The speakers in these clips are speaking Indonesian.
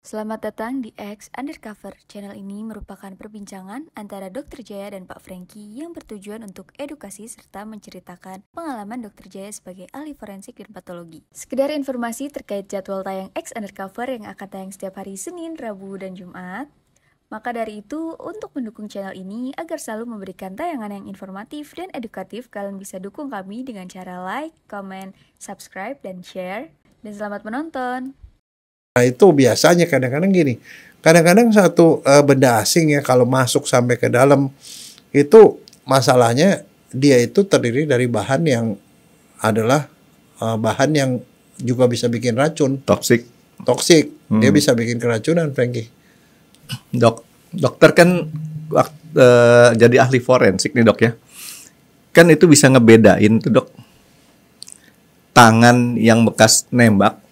Selamat datang di X Undercover. Channel ini merupakan perbincangan antara Dr. Jaya dan Pak Franky yang bertujuan untuk edukasi serta menceritakan pengalaman Dr. Jaya sebagai ahli forensik dan patologi. Sekedar informasi terkait jadwal tayang X Undercover yang akan tayang setiap hari Senin, Rabu, dan Jumat. Maka dari itu, untuk mendukung channel ini agar selalu memberikan tayangan yang informatif dan edukatif, kalian bisa dukung kami dengan cara like, comment, subscribe, dan share. Dan selamat menonton! Nah itu biasanya kadang-kadang gini, kadang-kadang satu benda asing ya kalau masuk sampai ke dalam itu masalahnya dia itu terdiri dari bahan yang adalah bahan yang juga bisa bikin racun. Toksik. Dia bisa bikin keracunan, Franky. Dokter kan jadi ahli forensik nih dok ya. Kan itu bisa ngebedain tuh dok, tangan yang bekas nembak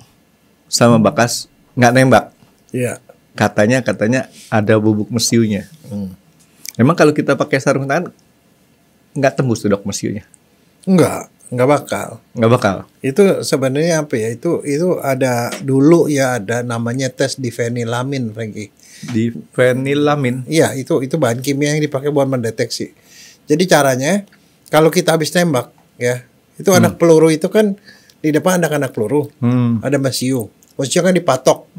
sama bekas nggak nembak. Iya. Katanya ada bubuk mesiunya. Emang kalau kita pakai sarung tangan nggak tembus tuh dok mesiunya? Nggak bakal. Nggak bakal. Itu sebenarnya apa ya? Itu ada dulu ya, ada namanya tes difenilamin, Franky. Difenilamin? Iya, itu bahan kimia yang dipakai buat mendeteksi. Jadi caranya kalau kita habis tembak ya, itu anak peluru itu kan di depan ada anak peluru, ada mesiu. Mesiu kan dipatok,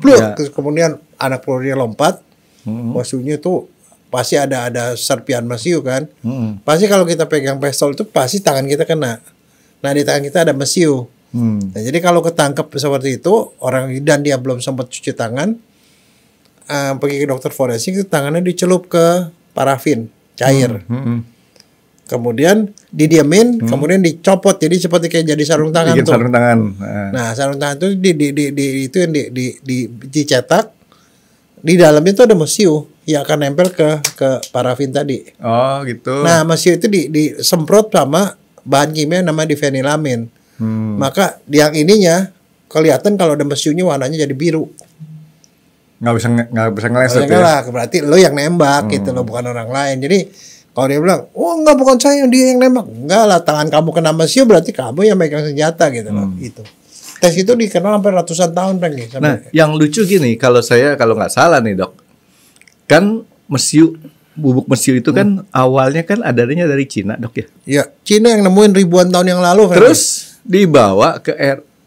kemudian anak pelurunya lompat, mesiunya itu pasti ada serpian mesiu kan. Pasti kalau kita pegang pistol itu pasti tangan kita kena. Nah di tangan kita ada mesiu. Nah, jadi kalau ketangkep seperti itu orang dan dia belum sempat cuci tangan, pergi ke dokter forensik, itu tangannya dicelup ke parafin cair. Kemudian didiamin, kemudian dicopot, jadi seperti kayak jadi sarung tangan. Bikin tuh. sarung tangan. Nah, sarung tangan itu dicetak, di dalamnya itu ada mesiu yang akan nempel ke parafin tadi. Oh gitu. Nah, mesiu itu disemprot sama bahan kimia namanya difenilamin. Maka yang ininya kelihatan kalau ada mesiunya warnanya jadi biru. Nggak bisa ngeleset ya? Berarti lo yang nembak gitu, lo bukan orang lain. Jadi kalau dia bilang, oh enggak bukan saya, dia yang nembak. Enggak lah, tangan kamu kena mesiu berarti kamu yang megang senjata gitu loh. Gitu. Tes itu dikenal sampai ratusan tahun, Franky. Nah, yang lucu gini, kalau nggak salah nih dok, kan bubuk mesiu itu kan awalnya kan adanya dari Cina dok ya? Iya, Cina yang nemuin ribuan tahun yang lalu. Franky. Terus dibawa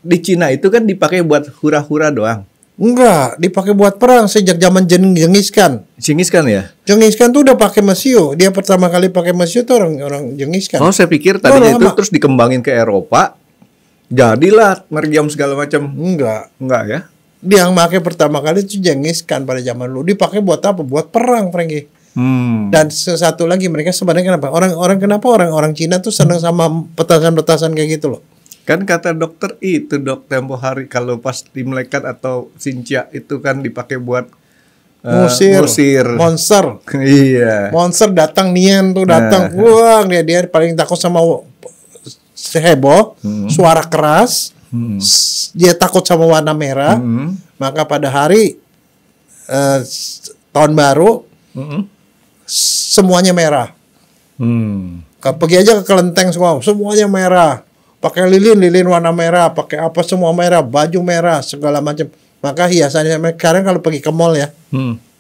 di Cina itu kan dipakai buat hura-hura doang. Enggak, dipakai buat perang sejak zaman Genghis Khan. Genghis Khan ya? Genghis Khan tuh udah pakai mesiu. Dia pertama kali pakai mesiu tuh orang Genghis Khan. Oh, saya pikir tadinya itu terus dikembangin ke Eropa. Jadilah meriam segala macam. Enggak ya? Dia yang pakai pertama kali itu Genghis Khan pada zaman dulu. Dipakai buat apa? Buat perang, Franky. Dan satu lagi mereka sebenarnya kenapa? Orang Cina tuh senang sama petasan-petasan kayak gitu loh. Kan kata dokter itu dok, tempo hari kalau pas di Melekat atau Sincia itu kan dipakai buat ngusir monster. Iya. Monster datang nian tuh datang. Wah, dia paling takut sama heboh, suara keras. Dia takut sama warna merah. Maka pada hari tahun baru semuanya merah. Pergi aja ke kelenteng semuanya merah. Pakai lilin warna merah, pakai apa semua merah, baju merah, segala macam. Maka hiasannya sekarang kalau pergi ke mall ya,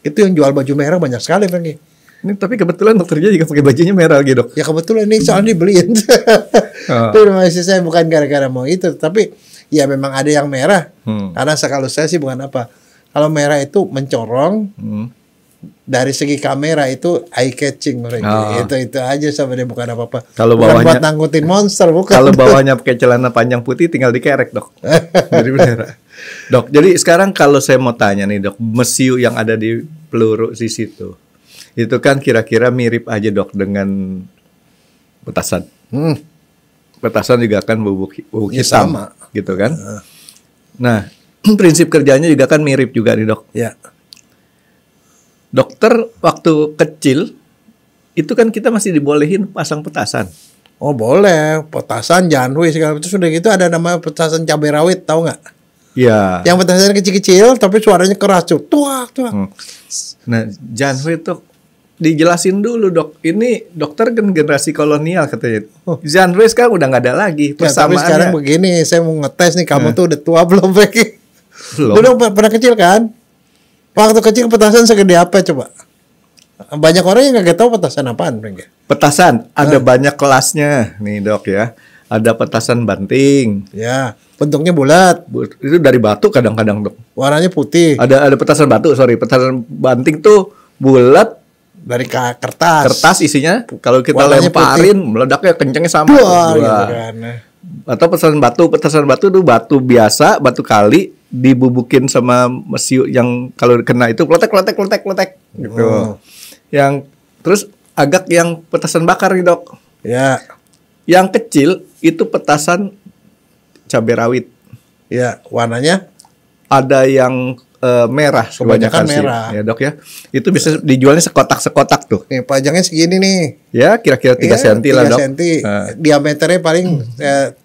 itu yang jual baju merah banyak sekali, Franky. Ini tapi kebetulan dokternya juga pakai bajunya merah gitu, dok. Ya kebetulan ini soalnya dibeliin. Itu masih saya bukan gara-gara mau itu, tapi ya memang ada yang merah. Karena kalau saya sih bukan apa. Kalau merah itu mencorong. Dari segi kamera itu eye catching mereka. Itu aja sebenarnya bukan apa-apa. Kalau bawahnya buat nangkutin monster bukan. Kalau bawahnya pakai celana panjang putih tinggal dikerek, dok. Jadi bener. Dok, jadi sekarang kalau saya mau tanya nih, dok, mesiu yang ada di peluru di situ. Itu kan kira-kira mirip aja, dok, dengan petasan. Petasan juga kan bubuk hitam sama. Gitu kan? Nah, prinsip kerjanya juga kan mirip juga nih, dok. Ya. Dokter waktu kecil itu kan kita masih dibolehin pasang petasan. Oh boleh, petasan janhui segala itu sudah gitu ada nama petasan cabai rawit, tahu nggak? Iya. Yang petasan kecil-kecil tapi suaranya keras tuh, tuak. Nah janhui itu dijelasin dulu dok. Ini dokter kan generasi kolonial katanya. Janhui sekarang udah nggak ada lagi. Ya, tapi sekarang begini, saya mau ngetes nih kamu tuh udah tua belum, Becky? Belum. Dulu pernah kecil kan? Waktu kecil petasan segede apa coba? Banyak orang yang nggak tahu petasan apaan, Frank. Petasan ada banyak kelasnya nih dok ya. Ada petasan banting. Ya, bentuknya bulat. Itu dari batu kadang-kadang dok. Warnanya putih. Ada petasan batu, petasan banting tuh bulat Dari kertas. kertas isinya. Kalau kita Warnanya lemparin meledaknya kencengnya sama. Wah, Wah. gitu kan. Atau petasan batu tuh batu biasa, batu kali dibubukin sama mesiu yang kalau kena itu kletek gitu. Oh. Yang terus agak yang petasan bakar nih dok. Ya, Yang kecil itu petasan cabai rawit. ya, warnanya Ada yang merah, Kebanyakan sih. merah. Ya dok ya. Itu bisa dijualnya sekotak tuh. nih panjangnya segini nih. Ya kira-kira 3 cm lah 3 dok. cm. Diameternya paling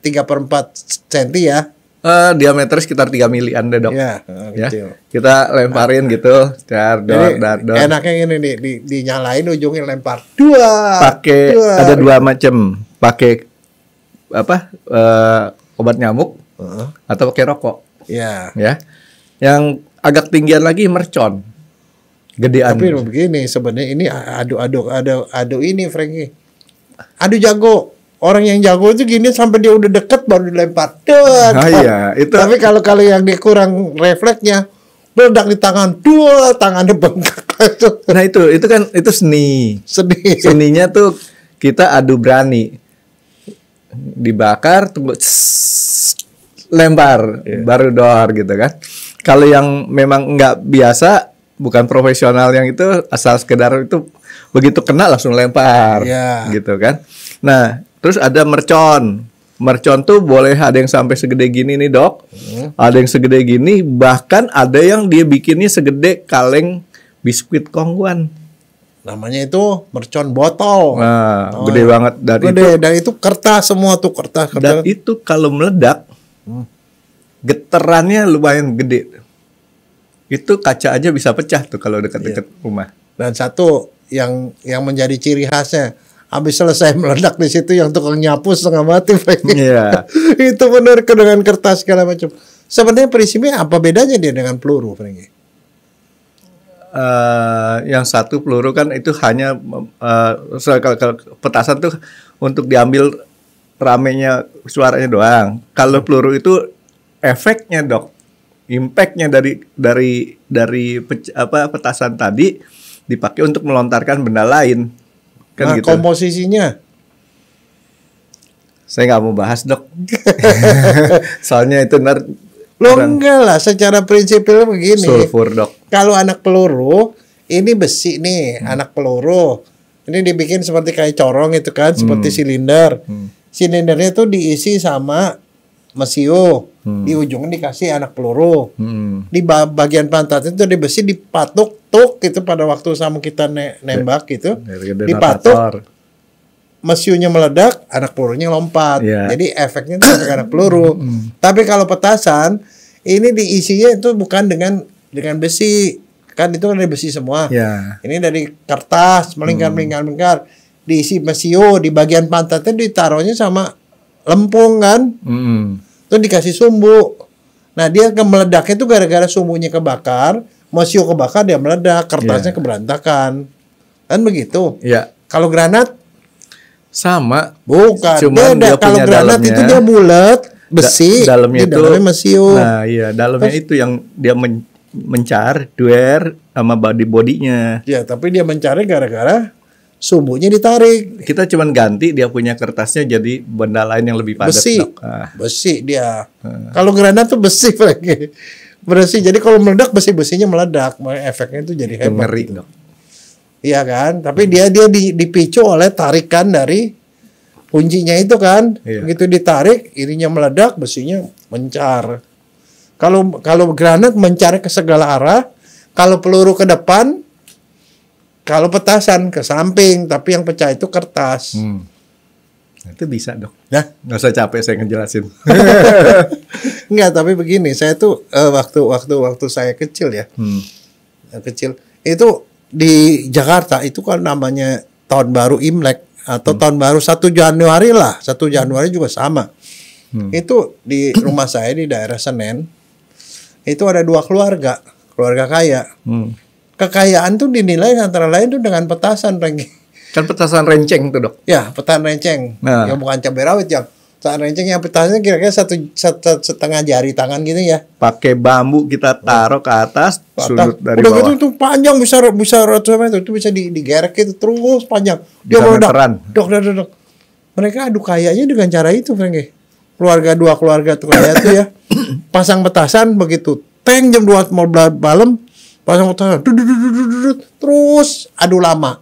3/4 cm ya. Diameter sekitar 3 milian deh dok. Ya, Ya, kecil. kita lemparin gitu, dar. Jadi enaknya gini nih, dinyalain ujungnya lempar. Dua. Pakai ada 2 macam, pakai apa? Obat nyamuk atau pakai rokok, Ya. ya. Yang agak tinggian lagi mercon, gedean. Tapi begini sebenarnya ini adu ini Frankie. Adu jago. Orang yang jago itu gini sampai dia udah deket baru dilempar. Iya, itu. Tapi kalau yang dia kurang refleksnya, meledak di tangan, tangannya bengkak. Nah itu kan itu seni. Sedih. Seninya tuh kita adu berani. Dibakar, tunggu, lempar, baru dor gitu kan. Kalau yang memang nggak biasa, bukan profesional yang itu asal sekedar itu begitu kena langsung lempar, Ya. gitu kan. Nah, terus ada mercon. Mercon tuh boleh ada yang sampai segede gini nih dok, ada yang segede gini, bahkan ada yang dia bikinnya segede kaleng biskuit kongguan. Namanya itu mercon botol. Nah, gede banget Dan itu kertas semua tuh kertas. Dan itu kalau meledak, getarannya lumayan gede. Itu kaca aja bisa pecah tuh kalau dekat-dekat rumah. Dan satu yang menjadi ciri khasnya, habis selesai meledak di situ yang tukang nyapu setengah mati. Iya. Itu benar dengan kertas segala macam. Sebenarnya prinsipnya apa bedanya dia dengan peluru, Frankie? Yang satu peluru kan itu hanya kalau petasan tuh untuk diambil ramenya suaranya doang. Kalau peluru itu efeknya dok, impactnya dari petasan tadi dipakai untuk melontarkan benda lain. Kan gitu. Komposisinya Saya nggak mau bahas dok. Soalnya itu enggak lah, secara prinsipil begini. sulfur dok. Kalau anak peluru, ini besi nih, anak peluru. Ini dibikin seperti kayak corong itu kan, seperti silinder. Silindernya tuh diisi sama mesiu. Di ujungnya dikasih anak peluru. Di bagian pantat itu di besi dipatuk tuk gitu pada waktu sama kita nembak gitu. Dipatuk, mesiunya meledak, anak pelurunya lompat. Yeah. Jadi efeknya itu efek anak peluru. Tapi kalau petasan, ini diisinya itu bukan dengan besi. Kan itu kan dari besi semua. Yeah. Ini dari kertas, melingkar. Diisi mesiu, di bagian pantatnya ditaruhnya sama lempung kan. Itu dikasih sumbu. Nah dia meledaknya itu gara-gara sumbunya kebakar, mesiu kebakar dia meledak, kertasnya keberantakan. Kan begitu. Ya. Kalau granat Sama. bukan. Cuman Beda. dia Kalau punya granat dalamnya, itu dia bulat, besi, dalamnya di itu dalamnya mesiu. Nah, iya, dalamnya itu yang dia mencar, duer sama bodinya. Ya, tapi dia mencari gara-gara sumbunya ditarik. Kita cuman ganti dia punya kertasnya jadi benda lain yang lebih padat. Besi. Dok. Besi dia. Kalau granat tuh besi lagi. Besi. Jadi kalau meledak besi-besinya meledak, efeknya itu jadi Itu hebat. ngeri, gitu. Dok. Iya kan? Tapi dia dipicu oleh tarikan dari kuncinya itu kan. Iya. Begitu ditarik, ininya meledak, besinya mencar. Kalau granat mencar ke segala arah, kalau peluru ke depan, kalau petasan ke samping, tapi yang pecah itu kertas. Itu bisa dok. Nah, Nggak usah capek saya ngejelasin. enggak, tapi begini, saya tuh waktu saya kecil ya, kecil itu di Jakarta itu kan namanya tahun baru Imlek atau tahun baru 1 Januari lah, 1 Januari juga sama. Itu di rumah saya di daerah Senen, itu ada 2 keluarga. keluarga kaya. Kekayaan tuh dinilai antara lain tuh dengan petasan, Frankie. Kan petasan renceng tuh, Dok. Ya, petasan renceng. Nah. Yang bukan cabai rawit, yang petasan renceng yang petasannya kira-kira setengah jari tangan gitu ya. Pakai bambu kita taruh ke atas, sudut dari udah bawah. gitu tuh panjang bisa ratusan meter itu bisa digerek gitu terus panjang. Dia Bisa meledak. meteran. Dok. Mereka adu kayanya dengan cara itu, Frankie. Dua keluarga tuh kaya tuh ya. Pasang petasan begitu. Teng jam 2 malam pasang petasan. Terus adu lama.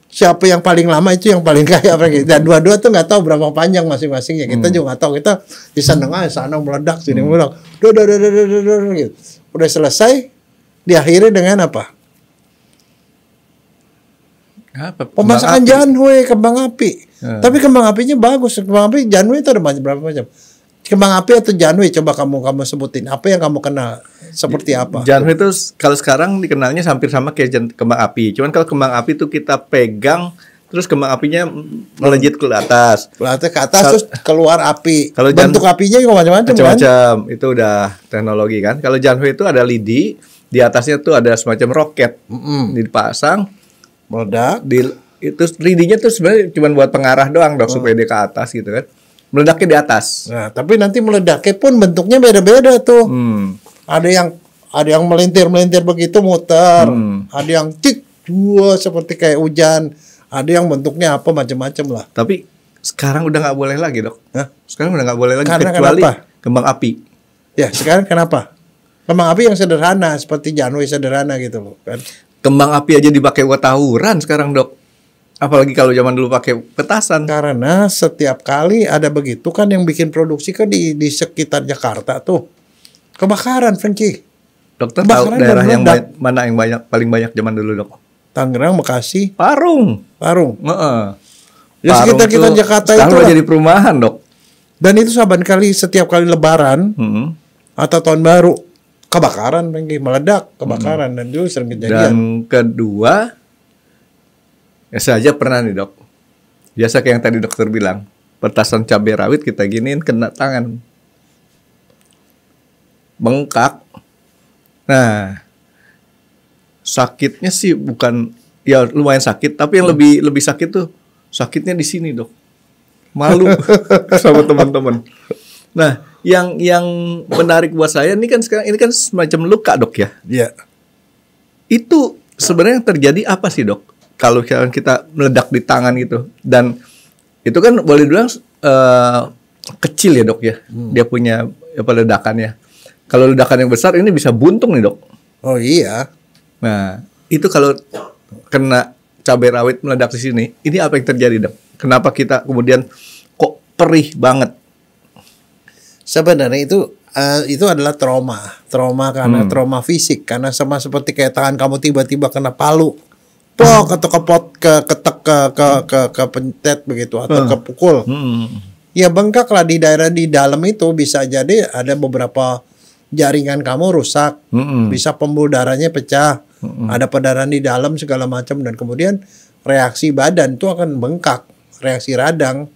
Siapa yang paling lama itu yang paling kaya, Frankie. Dan dua-dua tuh nggak tahu berapa panjang masing-masing ya. Kita juga nggak tahu. Kita diseneng aja sana meledak sini meledak. Gitu. Udah selesai diakhiri dengan apa? Pemasangan janwe, kembang api. Tapi kembang apinya bagus. Kembang api janwe itu ada berapa macam? Kembang api atau janwe, coba kamu sebutin. Apa yang kamu kenal? Seperti apa? Janwe itu kalau sekarang dikenalnya hampir sama kayak kembang api. Cuman kalau kembang api itu kita pegang, terus kembang apinya melejit ke atas. Ke atas terus keluar api. Kalau bentuk apinya juga macam-macam kan? Macam-macam. Itu udah teknologi kan. Kalau janwe itu ada lidi, di atasnya tuh ada semacam roket. Dipasang, meledak. Itu lidinya tuh sebenarnya cuma buat pengarah doang, Dok, supaya dia ke atas gitu kan. Meledaknya di atas. Nah, tapi nanti meledaknya pun bentuknya beda-beda tuh. Ada yang melintir begitu muter. Ada yang seperti kayak hujan. Ada yang bentuknya apa macam-macam lah. Tapi sekarang udah nggak boleh lagi, Dok. Hah? Sekarang udah nggak boleh lagi Karena kecuali kenapa? kembang api. Ya, sekarang kenapa? Kembang api yang sederhana seperti janwe sederhana gitu loh kan. Kembang api aja dipakai buat tawuran sekarang, Dok. Apalagi kalau zaman dulu pakai petasan. Karena setiap kali ada begitu kan yang bikin produksi kan di sekitar Jakarta tuh. Kebakaran, Frankie. Dokter tahu daerah yang mana yang paling banyak zaman dulu, Dok? Tangerang, Bekasi, Parung. Ya sekitar Jakarta itu sekarang jadi perumahan, Dok. Dan itu setiap kali Lebaran atau Tahun Baru kebakaran, Frankie, meledak, kebakaran dan itu sering kejadian. Dan kedua, ya saya aja pernah nih, Dok. Biasa kayak yang tadi dokter bilang, petasan cabai rawit kita giniin kena tangan, bengkak. Nah, sakitnya sih bukan, ya lumayan sakit, tapi yang lebih sakit tuh sakitnya di sini, Dok. Malu sama teman-teman. Nah, yang menarik buat saya ini kan sekarang ini kan semacam luka, Dok ya. Iya. Itu sebenarnya yang terjadi apa sih, Dok? Kalau kita meledak di tangan gitu, dan itu kan boleh dibilang kecil ya, Dok ya. Dia punya ledakannya. Kalau ledakan yang besar ini bisa buntung nih, Dok. Oh iya. Nah, itu kalau kena cabai rawit meledak di sini, ini apa yang terjadi, Dok? Kenapa kita kemudian kok perih banget? Sebenarnya itu adalah trauma karena trauma fisik, karena sama seperti kayak tangan kamu tiba-tiba kena palu, atau ketek ke pencet begitu atau kepukul. Ya bengkak lah di daerah di dalam itu, bisa jadi ada beberapa jaringan kamu rusak, bisa pembuluh darahnya pecah, ada perdarahan di dalam segala macam, dan kemudian reaksi badan itu akan bengkak, reaksi radang,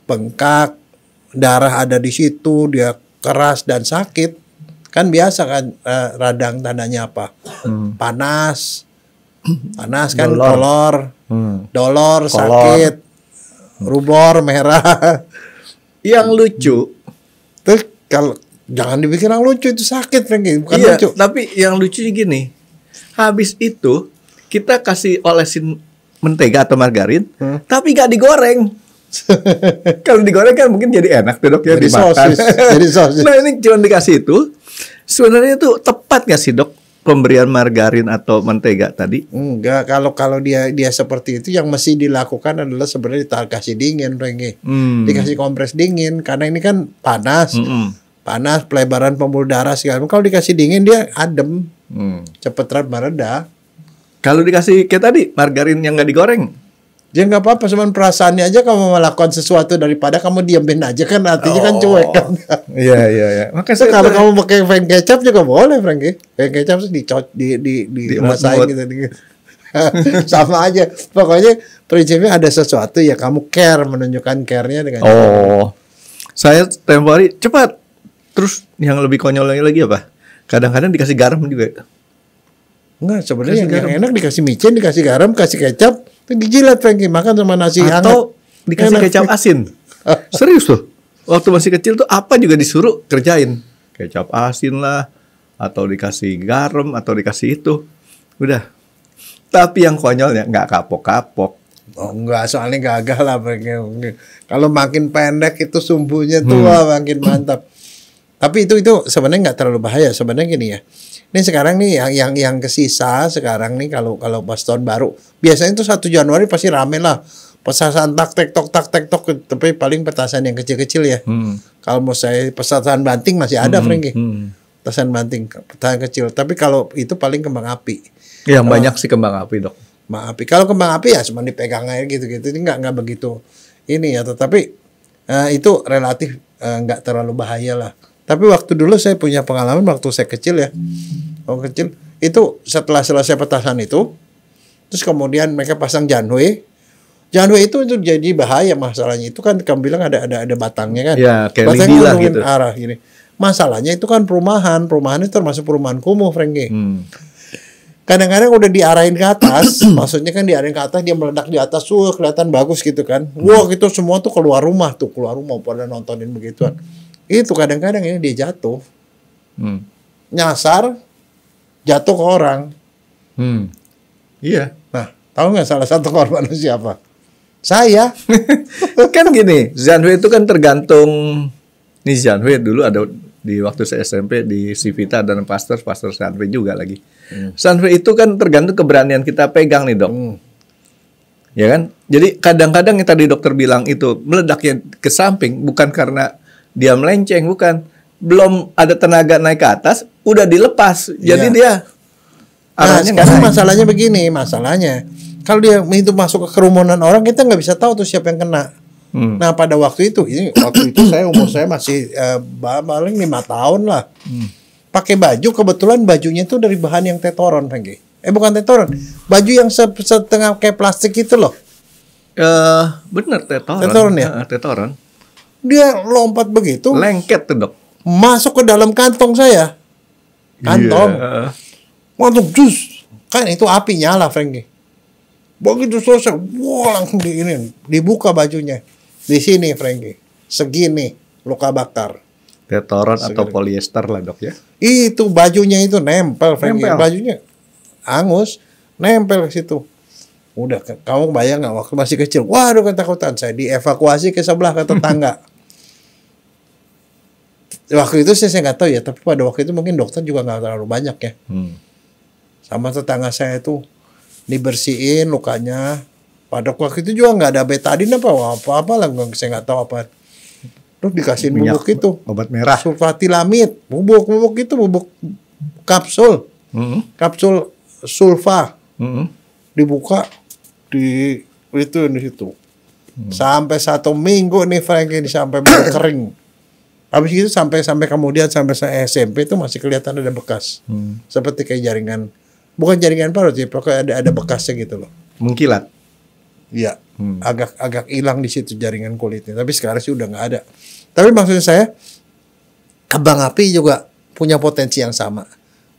bengkak, darah ada di situ, dia keras dan sakit. Kan biasa kan radang tandanya apa? Panas kan, dolor, sakit, rubor, merah. Yang lucu, Terus kalau jangan dipikir yang lucu, itu sakit, Frankie, bukan iya, lucu. tapi yang lucunya gini, habis itu kita kasih olesin mentega atau margarin, tapi gak digoreng. Kalau digoreng kan mungkin jadi enak tuh, Dok, ya, Jadi dimakan. sosis. Nah, ini cuma dikasih itu. Sebenarnya itu tepat gak sih, Dok, pemberian margarin atau mentega tadi? Enggak, kalau dia seperti itu, yang mesti dilakukan adalah sebenarnya dikasih dingin, Frankie. Dikasih kompres dingin, karena ini kan panas. Panas, pelebaran pembuluh darah segala macam. Kalau dikasih dingin dia adem, cepet mereda. Kalau dikasih kayak tadi margarin yang nggak digoreng, Dia nggak apa-apa, cuman perasaannya aja kamu melakukan sesuatu daripada kamu diamin aja, kan artinya kan cuek kan. Iya. Makanya kalau kamu pakai fan kecap juga boleh, Frankie. Fan kecap terus dirasain gitu. Sama aja. Pokoknya prinsipnya ada sesuatu ya kamu care, menunjukkan care-nya dengan saya tempo hari cepat. Terus yang lebih konyolnya lagi apa? Kadang-kadang dikasih garam juga. Enggak, sebenarnya Kasih yang garam. enak dikasih micin, dikasih garam, kasih kecap, itu dijilat Frankie, makan sama nasi hangat. Atau dikasih Enak. kecap asin. Serius loh. Waktu masih kecil tuh apa juga disuruh kerjain. Kecap asin lah, atau dikasih garam, atau dikasih itu. Udah. Tapi yang konyolnya nggak kapok-kapok. Oh enggak, soalnya gagal lah Frankie. Kalau makin pendek itu sumbunya tua, makin mantap. Tapi itu sebenarnya nggak terlalu bahaya. Sebenarnya gini ya. Ini sekarang nih yang kesisa sekarang nih kalau pas tahun baru biasanya itu 1 Januari pasti rame lah. Petasan tak tek tok, tapi paling petasan yang kecil-kecil ya. Kalau mau saya petasan banting masih ada Frankie. Petasan banting, petasan kecil. Tapi kalau itu paling kembang api. Yang banyak sih kembang api, Dok. Kembang api. Kalau kembang api ya cuma dipegang aja gitu-gitu. Ini nggak begitu ini ya. Tetapi itu relatif nggak terlalu bahaya lah. Tapi waktu dulu saya punya pengalaman waktu saya kecil ya. Waktu kecil itu setelah selesai petasan itu, terus kemudian mereka pasang janwe. Janwe itu jadi bahaya masalahnya. Itu kan kamu bilang ada batangnya kan. Ya, kayak Batangnya lidi lah ngomongin gitu. arah gini. Masalahnya itu kan perumahan itu termasuk perumahan kumuh, Frankie. Kadang-kadang udah diarahin ke atas, maksudnya kan diarahin ke atas, dia meledak di atas, kelihatan bagus gitu kan. Wah, itu semua tuh keluar rumah pada nontonin begituan. Itu kadang-kadang ini dia jatuh, nyasar, jatuh ke orang. Iya. Nah, tahu nggak salah satu korban siapa? Saya. Kan gini, Zanwe itu kan tergantung. Nih Zanwe dulu ada di waktu saya SMP di Civita dan pastor Zanwe juga lagi. Zanwe itu kan tergantung keberanian kita pegang nih, Dok. Ya kan? Jadi kadang-kadang yang tadi dokter bilang itu meledaknya ke samping bukan karena dia melenceng, bukan. Belum ada tenaga naik ke atas, udah dilepas. Jadi dia Nah, arahnya sekarang nggak naik. masalahnya begini, kalau dia itu masuk ke kerumunan orang, kita nggak bisa tahu tuh siapa yang kena. Nah, pada waktu itu umur saya masih paling 5 tahun lah. Pakai baju, kebetulan bajunya itu dari bahan yang tetoron, Frankie. Bukan tetoron, baju yang setengah kayak plastik itu loh. Bener tetoron. Tetoron ya? Tetoron. Dia lompat begitu, Lengket tuh, Dok. masuk ke dalam kantong saya. Kantong. Iya. Langsung jus. Kan itu api nyala, Frankie. Begitu selesai, wah langsung dibuka bajunya. Di sini, Frankie. Segini luka bakar. Tetoron atau polyester lah, Dok ya. Itu bajunya itu nempel, Frankie. Nempel. Bajunya angus, nempel ke situ. Udah, kamu bayang nggak waktu masih kecil? Waduh, ketakutan. Saya dievakuasi ke sebelah ke tetangga. Waktu itu saya nggak tahu ya, tapi pada waktu itu mungkin dokter juga nggak terlalu banyak ya. Sama tetangga saya itu dibersihin lukanya. Pada waktu itu juga nggak ada betadine apa lah, saya nggak tahu apa. Terus dikasih bubuk itu, obat merah. sulfatilamid, bubuk itu bubuk kapsul, kapsul sulfa, dibuka di situ. Sampai 1 minggu nih Frankie sampai kering. Habis itu sampai kemudian sampai saya SMP itu masih kelihatan ada bekas. Seperti kayak jaringan, bukan jaringan parut sih, pokoknya ada bekasnya gitu loh. Mengkilat. Iya, agak hilang di situ jaringan kulitnya. Tapi sekarang sih udah nggak ada. Tapi maksudnya saya, kembang api juga punya potensi yang sama.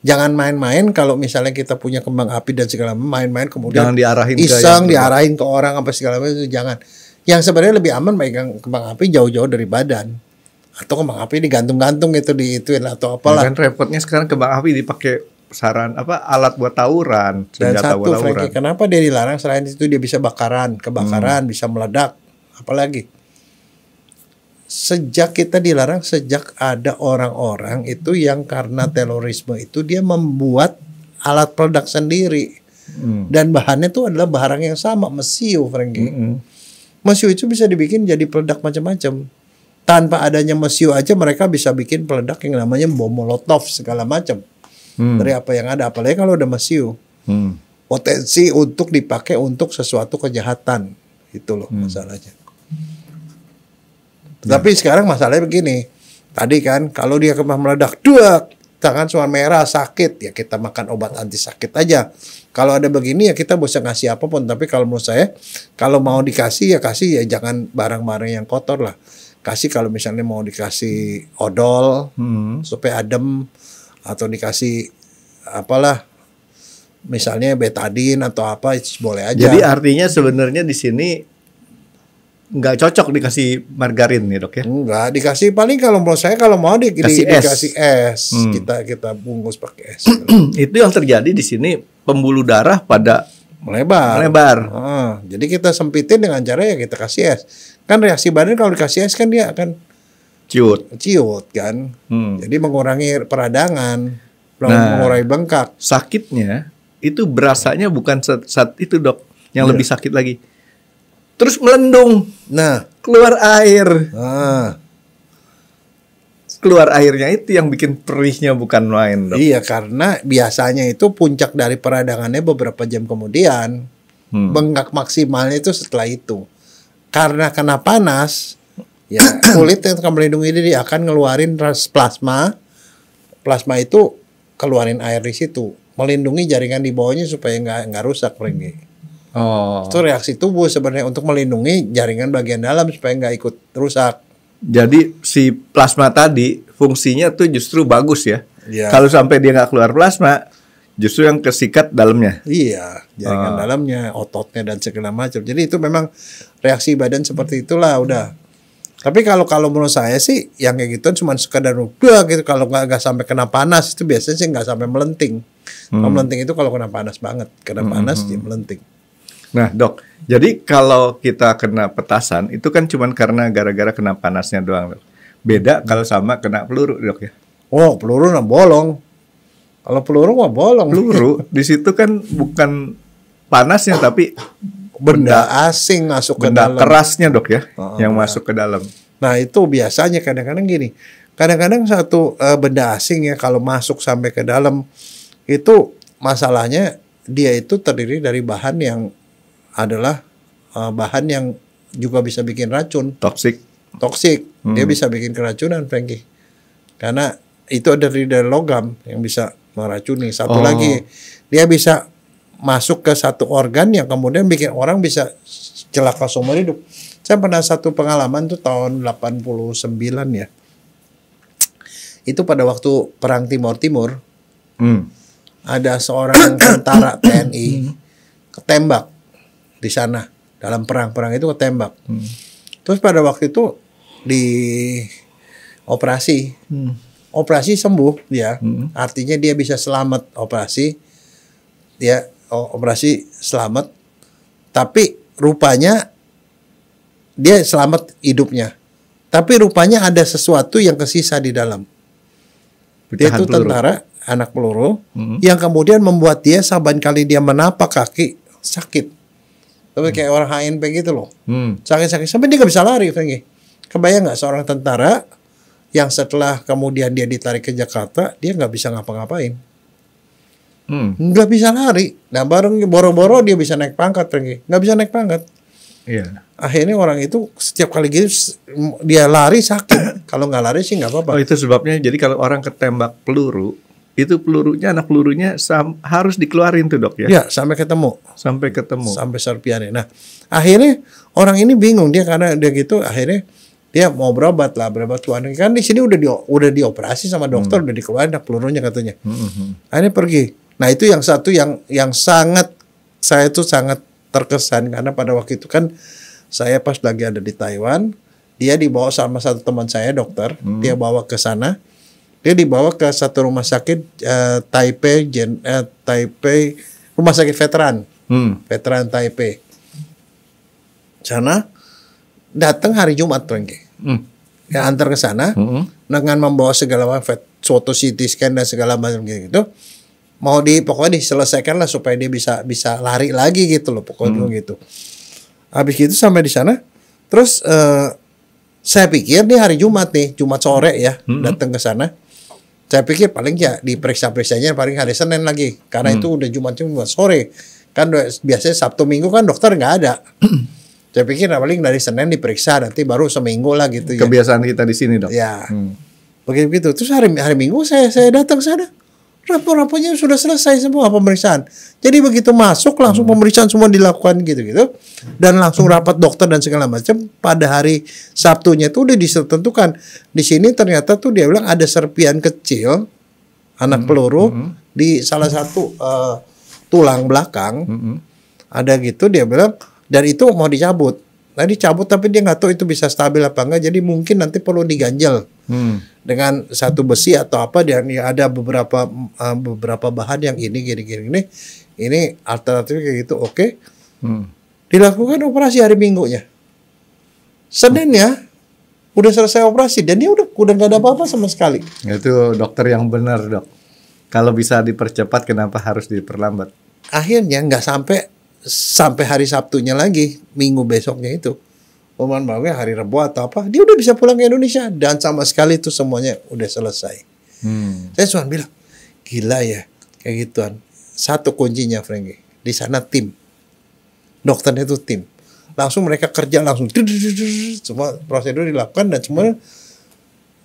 Jangan main-main kalau misalnya kita punya kembang api dan segala macam, main-main kemudian Jangan diarahin ke iseng yang diarahin ke orang apa segala macam, itu jangan. Yang sebenarnya lebih aman megang kembang api jauh-jauh dari badan. Atau kembang api digantung-gantung gitu diituin atau apalah. Ya kan repotnya sekarang kembang api dipakai alat buat tawuran, Dan senjata buat satu, tawuran. Frankie, kenapa dia dilarang? Selain itu dia bisa kebakaran, bisa meledak, apalagi. Sejak kita dilarang, sejak ada orang-orang itu yang karena terorisme itu dia membuat alat peledak sendiri. Dan bahannya itu adalah barang yang sama, mesiu, Frankie. Mesiu itu bisa dibikin jadi peledak macam-macam. Tanpa adanya mesiu aja mereka bisa bikin peledak yang namanya bom molotov segala macam. Dari apa yang ada, apalagi kalau ada mesiu. Potensi untuk dipakai untuk sesuatu kejahatan. Itu loh masalahnya. Tapi sekarang masalahnya begini. Tadi kan kalau dia kembang meledak, tangan semua merah, sakit, ya kita makan obat anti sakit aja. Kalau ada begini ya kita bisa ngasih apapun. Tapi kalau menurut saya, kalau mau dikasih ya kasih, ya jangan barang-barang yang kotor lah. Kasih kalau misalnya mau dikasih odol supaya adem, atau dikasih apalah, misalnya betadine atau apa, boleh aja. Jadi artinya sebenarnya di sini nggak cocok dikasih margarin nih, Dok ya? Enggak, dikasih paling kalau menurut saya kalau mau Kasih es. dikasih es. Kita bungkus pakai es. Itu yang terjadi di sini, pembuluh darah pada Melebar. Jadi kita sempitin dengan cara ya kita kasih es. Kan reaksi badan kalau dikasih es kan dia akan ciut kan. Jadi mengurangi peradangan, mengurangi bengkak. Sakitnya itu berasanya bukan saat itu, Dok, yang lebih sakit lagi. Terus melendung. Nah, keluar air. Keluar airnya itu yang bikin perihnya bukan main, Dok. Iya, karena biasanya itu puncak dari peradangannya beberapa jam kemudian. Bengkak maksimalnya itu setelah itu. Karena kena panas, ya kulit yang akan melindungi diri akan ngeluarin plasma. Plasma itu keluarin air di situ, melindungi jaringan di bawahnya supaya nggak rusak, Itu reaksi tubuh sebenarnya untuk melindungi jaringan bagian dalam supaya nggak ikut rusak. Jadi si plasma tadi fungsinya tuh justru bagus ya. Iya. Kalau sampai dia nggak keluar plasma, justru yang kesikat dalamnya. Iya, jaringan dalamnya, ototnya dan segala macam. Jadi itu memang reaksi badan seperti itulah udah. Tapi kalau menurut saya sih yang kayak gitu cuma sekadar udah gitu, kalau nggak sampai kena panas itu biasanya sih nggak sampai melenting. Kalau melenting itu kalau kena panas banget, kena panas dia melenting. Nah, Dok, jadi kalau kita kena petasan itu kan cuma karena gara-gara kena panasnya doang, Dok. Beda kalau sama kena peluru, Dok ya. Oh, peluru bolong. Kalau peluru mah bolong. Peluru di situ kan bukan panasnya tapi benda asing masuk ke benda dalam. Kerasnya, Dok ya, yang masuk ke dalam. Nah, itu biasanya kadang-kadang gini. Kadang-kadang satu benda asing ya kalau masuk sampai ke dalam itu masalahnya dia itu terdiri dari bahan yang adalah bahan yang juga bisa bikin racun. Toksik. Dia bisa bikin keracunan, Frankie. Karena itu dari logam yang bisa meracuni. Satu lagi, dia bisa masuk ke satu organ yang kemudian bikin orang bisa celaka seumur hidup. Saya pernah satu pengalaman tuh tahun 89 ya. Itu pada waktu perang Timur. Ada seorang tentara TNI ketembak di sana dalam perang itu ketembak. Terus pada waktu itu di operasi sembuh dia, artinya dia bisa selamat operasi, dia operasi selamat, tapi rupanya dia selamat hidupnya, tapi rupanya ada sesuatu yang kesisa di dalam. Dia itu tentara anak peluru yang kemudian membuat dia saban kali dia menapak kaki sakit. Tapi kayak orang HNP gitu loh. Sakit-sakit sampai dia gak bisa lari, Frankie. Kebayang gak seorang tentara yang setelah kemudian dia ditarik ke Jakarta, dia gak bisa ngapa-ngapain. Gak bisa lari. Nah bareng boro-boro dia bisa naik pangkat, Frankie. Gak bisa naik pangkat. Iya. Akhirnya orang itu setiap kali gitu dia lari sakit. Kalau gak lari sih gak apa-apa. Oh, itu sebabnya jadi kalau orang ketembak peluru, itu anak pelurunya harus dikeluarin tuh, Dok ya? Ya, sampai ketemu. Sampai serpiannya. Nah, akhirnya orang ini bingung dia karena dia gitu. Akhirnya dia mau berobat tuan. Kan di sini udah dioperasi sama dokter, udah dikeluarin anak pelurunya katanya. Akhirnya pergi. Nah, itu yang satu yang sangat saya tuh sangat terkesan karena pada waktu itu kan saya pas lagi ada di Taiwan, dia dibawa sama satu teman saya dokter, dia bawa ke sana. Dia dibawa ke satu rumah sakit Taipei rumah sakit veteran, veteran Taipei. Sana datang hari Jumat, Frankie. Ya antar ke sana dengan membawa segala macam foto CT scan dan segala macam gitu. Mau pokoknya diselesaikan lah supaya dia bisa lari lagi gitu loh, pokoknya gitu. Habis gitu sampai di sana, terus saya pikir nih hari Jumat nih, Jumat sore ya, datang ke sana. Saya pikir paling ya diperiksa-periksanya paling hari Senin lagi. Karena itu udah Jumat sore. Kan biasanya Sabtu Minggu kan dokter nggak ada. Saya pikir paling dari Senin diperiksa, nanti baru seminggu lah gitu. Kebiasaan kita di sini, Dok. Ya. Begitu. Terus hari Minggu saya datang ke sana. Rapor-rapornya sudah selesai semua pemeriksaan. Jadi begitu masuk langsung pemeriksaan semua dilakukan gitu-gitu. Dan langsung rapat dokter dan segala macam. Pada hari Sabtunya itu udah ditentukan. Di sini ternyata tuh dia bilang ada serpian kecil anak peluru di salah satu tulang belakang. Ada gitu, dia bilang, dan itu mau dicabut. Nah dicabut tapi dia nggak tahu itu bisa stabil apa enggak, jadi mungkin nanti perlu diganjel dengan satu besi atau apa, dan ada beberapa bahan yang ini alternatif kayak gitu. Oke. Dilakukan operasi hari Minggunya, Seninnya udah selesai operasi dan dia udah nggak ada apa-apa sama sekali. Itu dokter yang benar, Dok. Kalau bisa dipercepat, kenapa harus diperlambat? Akhirnya nggak sampai hari Sabtunya lagi, Minggu besoknya itu, umumnya hari Rabu atau apa, dia udah bisa pulang ke Indonesia dan sama sekali itu semuanya udah selesai. Saya cuma bilang, gila ya kayak gituan. Satu kuncinya, Frankie, di sana tim, dokternya itu tim, langsung mereka kerja langsung, semua prosedur dilakukan dan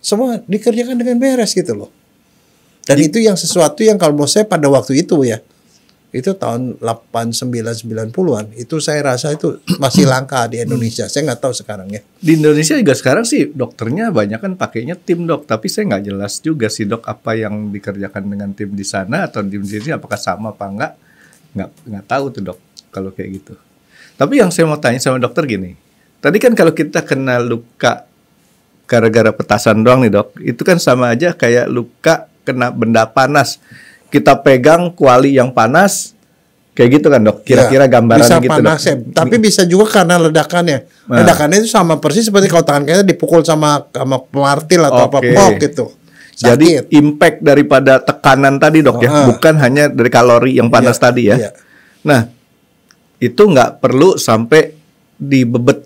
semua dikerjakan dengan beres gitu loh. Dan itu yang sesuatu yang kalau menurut saya pada waktu itu ya, itu tahun 89-90-an, itu saya rasa itu masih langka di Indonesia. Saya nggak tahu sekarang ya. Di Indonesia juga sekarang sih dokternya banyak kan pakainya tim, Dok. Tapi saya nggak jelas juga sih, Dok, apa yang dikerjakan dengan tim di sana atau tim di sini, apakah sama apa enggak. Nggak tahu tuh, Dok, kalau kayak gitu. Tapi yang saya mau tanya sama dokter gini. Tadi kan kalau kita kena luka gara-gara petasan doang nih, Dok, itu kan sama aja kayak luka kena benda panas. Kita pegang kuali yang panas, kayak gitu kan, Dok? Kira-kira gambarannya gitu, Dok. Bisa panas, tapi bisa juga karena ledakannya. Ledakannya itu sama persis seperti kalau tangan kita dipukul sama martil atau apa pok gitu. Sakit. Jadi impact daripada tekanan tadi, Dok, ya, bukan hanya dari kalori yang panas tadi ya. Nah, itu nggak perlu sampai dibalut.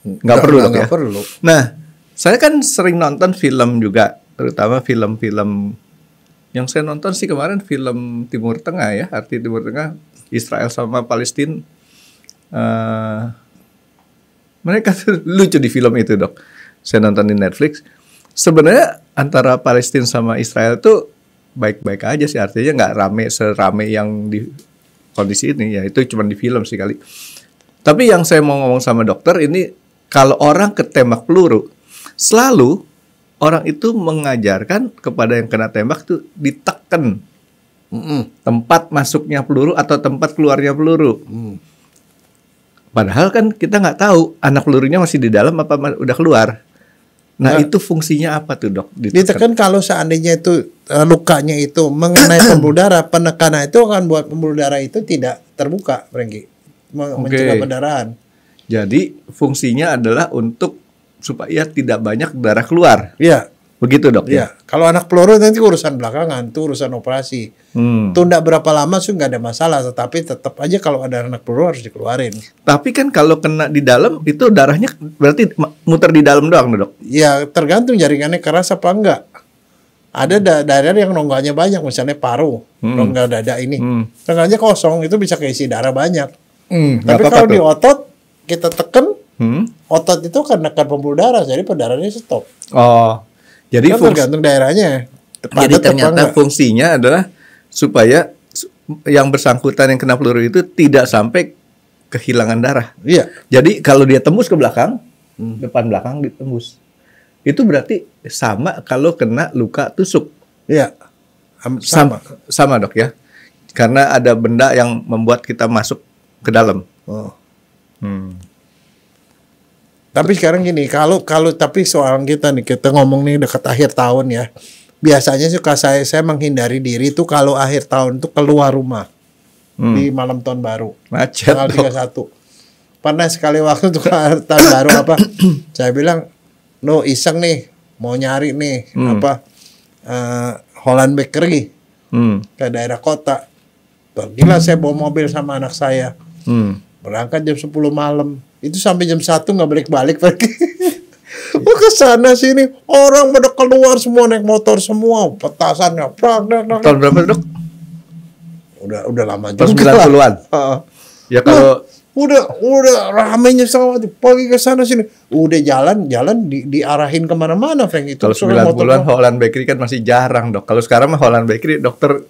Nggak perlu, Dok, ya. Perlu. Nah, saya kan sering nonton film juga, terutama film-film yang saya nonton sih kemarin film Timur Tengah ya, arti Timur Tengah, Israel sama Palestina. Mereka lucu di film itu, Dok. Saya nonton di Netflix. Sebenarnya antara Palestina sama Israel tuh baik-baik aja sih, artinya nggak serame yang di kondisi ini ya, itu cuma di film sih kali. Tapi yang saya mau ngomong sama dokter ini, kalau orang ketembak peluru, selalu orang itu mengajarkan kepada yang kena tembak tuh ditekan tempat masuknya peluru atau tempat keluarnya peluru. Padahal kan kita nggak tahu anak pelurunya masih di dalam apa udah keluar. Nah, itu fungsinya apa tuh, Dok? Ditekan kalau seandainya itu lukanya itu mengenai pembuluh darah, penekanan itu akan buat pembuluh darah itu tidak terbuka, Frankie, mencegah pendarahan. Jadi fungsinya adalah untuk supaya tidak banyak darah keluar. Iya. Begitu, Dok? Iya. Kalau anak peluru nanti urusan belakangan, itu urusan operasi. Tunda berapa lama sih nggak ada masalah, tetapi tetap aja kalau ada anak peluru harus dikeluarin. Tapi kan kalau kena di dalam itu darahnya berarti muter di dalam doang, Dok? Ya tergantung jaringannya keras apa enggak. Ada daerah yang rongganya banyak, misalnya paru, rongga dada ini, rongganya kosong, itu bisa keisi darah banyak. Tapi kalau di otot kita tekan, otot itu akan menekan pembuluh darah, jadi pendarahannya stop. Oh, jadi tergantung daerahnya. Jadi ternyata fungsinya adalah supaya yang bersangkutan yang kena peluru itu tidak sampai kehilangan darah. Iya. Jadi kalau dia tembus ke belakang, depan belakang ditembus, itu berarti sama kalau kena luka tusuk. Iya. Sama, Dok, ya. Karena ada benda yang membuat kita masuk ke dalam. Tapi sekarang gini, kalau tapi soal kita nih, kita ngomong nih dekat akhir tahun ya. Biasanya suka saya menghindari diri tuh kalau akhir tahun tuh keluar rumah di malam tahun baru. Macet, tanggal 31. Pernah sekali waktu tuh tahun baru apa? Saya bilang, "No, iseng nih, mau nyari nih Holland Bakery ke daerah kota." Pergilah saya bawa mobil sama anak saya. Berangkat jam 10 malam. Itu sampai jam 1 nggak balik-balik pergi. Ke sana sini orang pada keluar semua naik motor semua, petasannya. Tahun berapa, Dok? Udah lama juga. 90-an. Ya kalau udah ramenya sangat pergi ke sana sini. Udah jalan diarahin kemana-mana, Frank itu. Kalau 90-an Holland Bakery kan masih jarang, Dok. Kalau sekarang mah Holland Bakery dokter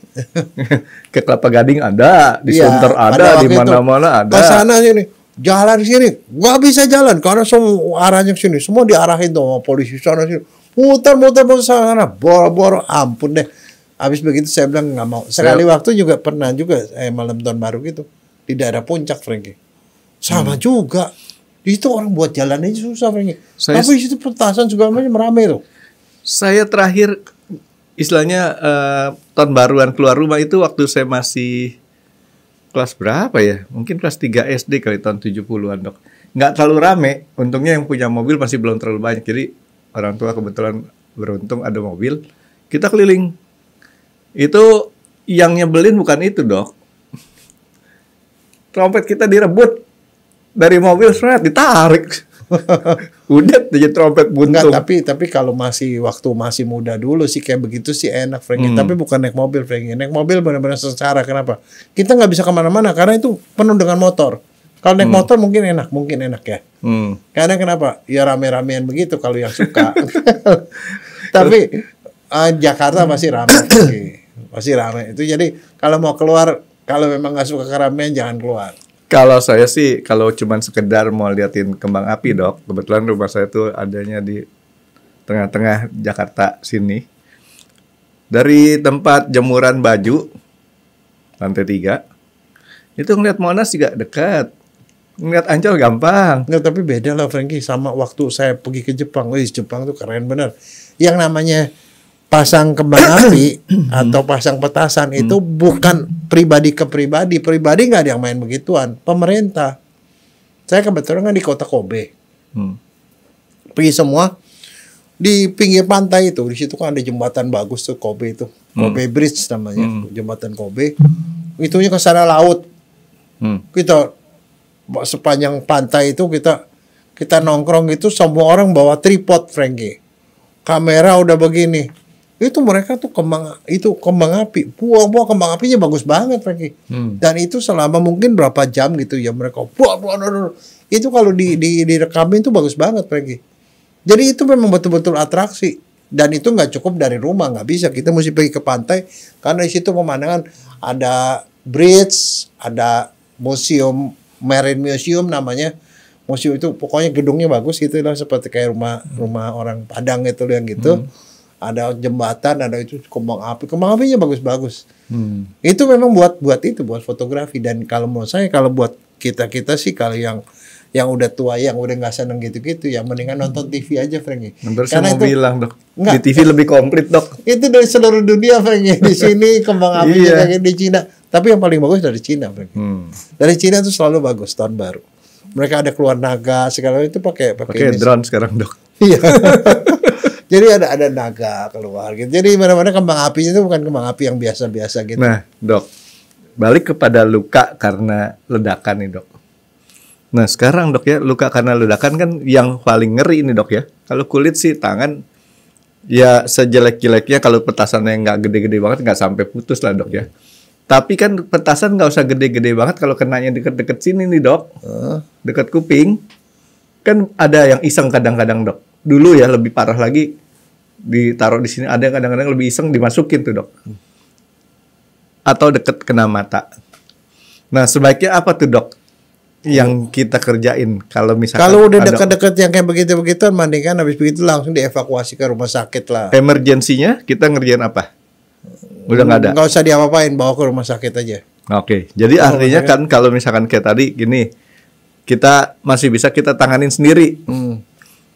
ke Kelapa Gading ada, di Sunter ada, di mana-mana ada. Ke sana sini. Jalan sini nggak bisa jalan karena semua arahnya sini, semua diarahin tuh sama polisi sana sini. muter sana, boro-boro, ampun deh. Habis begitu saya bilang nggak mau. Sekali waktu juga pernah juga malam tahun baru gitu di daerah puncak, Frankie. Sama juga. Di situ orang buat jalan aja susah, Frankie. Tapi di situ petasan segala macam rame tuh. Saya terakhir istilahnya tahun baruan keluar rumah itu waktu saya masih kelas berapa ya? Mungkin kelas 3 SD kali, tahun 70-an, Dok. Nggak terlalu rame. Untungnya yang punya mobil masih belum terlalu banyak. Jadi orang tua kebetulan beruntung ada mobil. Kita keliling. Itu yang nyebelin bukan itu, Dok. Trompet kita direbut dari mobil, ditarik. Udah jadi trompet buntung. Enggak, tapi kalau masih muda dulu sih kayak begitu sih enak, Frankie. Tapi bukan naik mobil, Frankie. Naik mobil benar-benar secara, kenapa? Kita nggak bisa kemana-mana karena itu penuh dengan motor. Kalau naik motor mungkin enak ya. Karena kenapa? Ya rame-ramean begitu kalau yang suka. Tapi Jakarta masih rame, Frankie. Masih rame. Itu jadi kalau mau keluar, kalau memang nggak suka keramaian jangan keluar. Kalau saya sih, kalau cuman sekedar mau liatin kembang api, Dok. Kebetulan rumah saya tuh adanya di tengah-tengah Jakarta sini. Dari tempat jemuran baju, lantai 3, itu ngeliat Monas juga dekat. Ngeliat Ancol gampang. Nggak, tapi beda lah, Frankie. Sama waktu saya pergi ke Jepang. Wih, Jepang tuh keren bener. Yang namanya pasang kembang api atau pasang petasan itu bukan pribadi ke pribadi. Pribadi nggak ada yang main begituan. Pemerintah. Saya kebetulan kan di kota Kobe. Pergi semua di pinggir pantai itu. Di situ kan ada jembatan bagus tuh, Kobe itu. Kobe Bridge namanya. Jembatan Kobe. Itunya ke sana laut. Kita sepanjang pantai itu kita nongkrong itu, semua orang bawa tripod, Frankie. Kamera udah begini. Itu mereka tuh kembang api. Buah kembang apinya bagus banget, Frankie. Dan itu selama mungkin berapa jam gitu ya mereka. Itu kalau direkamin itu bagus banget, Frankie. Jadi itu memang betul-betul atraksi. Dan itu nggak cukup dari rumah, nggak bisa. Kita mesti pergi ke pantai karena di situ pemandangan ada bridge, ada museum, Marine Museum namanya. Museum itu pokoknya gedungnya bagus gitu lah, seperti kayak rumah orang Padang itu yang gitu. Ada jembatan, ada itu kembang apinya bagus-bagus. Itu memang buat fotografi. Dan kalau menurut saya, kalau buat kita sih, kalau yang udah tua, yang udah nggak seneng gitu-gitu, yang mendingan nonton TV aja, Frankie. Karena itu bilang, Dok, di TV lebih komplit, Dok. Itu dari seluruh dunia, Frankie. Di sini kembang apinya kayak di Cina. Tapi yang paling bagus dari Cina, Frankie. Dari Cina itu selalu bagus tahun baru. Mereka ada keluar naga segala itu pakai drone sekarang, Dok. Iya. Jadi ada naga keluar gitu. Jadi mana-mana kembang apinya itu bukan kembang api yang biasa-biasa gitu. Nah, Dok, balik kepada luka karena ledakan nih, Dok. Nah, sekarang, Dok, ya, luka karena ledakan kan yang paling ngeri ini, Dok, ya. Kalau kulit sih tangan ya sejelek-jeleknya, kalau petasannya nggak gede-gede banget nggak sampai putus lah, Dok, ya. Tapi kan petasan nggak usah gede-gede banget kalau kenanya deket-deket sini nih, Dok. Deket kuping. Kan ada yang iseng kadang-kadang, Dok. Dulu ya lebih parah lagi, ditaruh di sini, ada yang kadang-kadang lebih iseng dimasukin tuh, Dok. Atau deket kena mata. Nah, sebaiknya apa tuh, Dok, yang kita kerjain kalau misalkan kalau udah dekat-dekat yang kayak begitu-begituan, mendingan habis begitu langsung dievakuasi ke rumah sakit lah. Emergensinya kita ngerjain apa? Udah nggak ada. Nggak usah diapa-apain, bawa ke rumah sakit aja. Oke. Jadi artinya kan kalau misalkan kayak tadi gini, kita masih bisa kita tanganin sendiri.